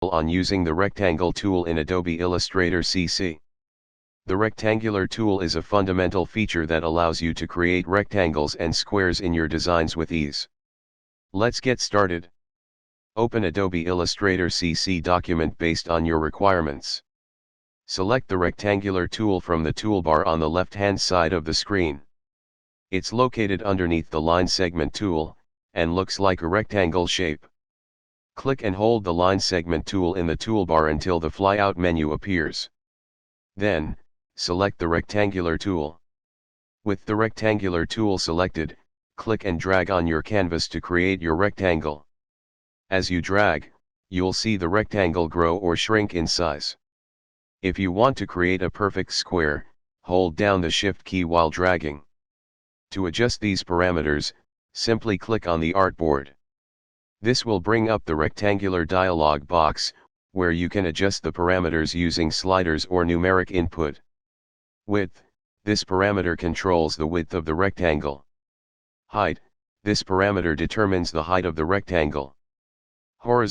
on using the rectangle tool in Adobe Illustrator CC. The rectangular tool is a fundamental feature that allows you to create rectangles and squares in your designs with ease. Let's get started. Open Adobe Illustrator CC document based on your requirements. Select the rectangular tool from the toolbar on the left-hand side of the screen. It's located underneath the line segment tool, and looks like a rectangle shape. Click and hold the line segment tool in the toolbar until the flyout menu appears. Then, select the rectangular tool. With the rectangular tool selected, click and drag on your canvas to create your rectangle. As you drag, you'll see the rectangle grow or shrink in size. If you want to create a perfect square, hold down the Shift key while dragging. To adjust these parameters, simply click on the artboard. This will bring up the rectangular dialog box, where you can adjust the parameters using sliders or numeric input. Width, this parameter controls the width of the rectangle. Height, this parameter determines the height of the rectangle. Horizontal